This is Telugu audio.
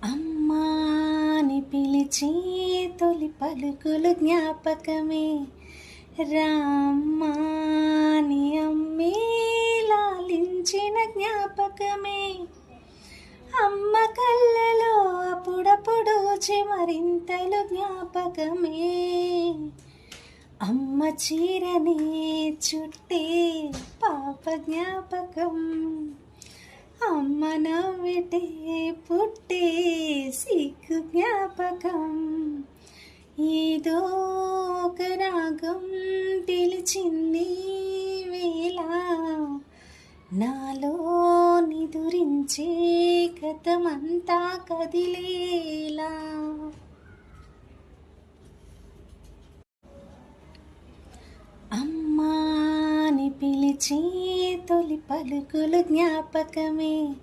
అమ్మా అని పిలిచి తొలి పలుకులు జ్ఞాపకమే. రామ్మా అని అమ్మే లాలించిన జ్ఞాపకమే. అమ్మ కళ్ళలో అప్పుడప్పుడు చెమరింతలు జ్ఞాపకమే. అమ్మ చీరనే చుట్టే పాప జ్ఞాపకం. అమ్మ నవ్వితే పుట్టే సిగ్గు జ్ఞాపకం. ఏదో ఒక రాగం పిలిచింది వేళ, నాలో నిదురించే గతమంతా కదిలేలా. అమ్మా అని పిలిచి తొలి పలుకులు జ్ఞాపకమే.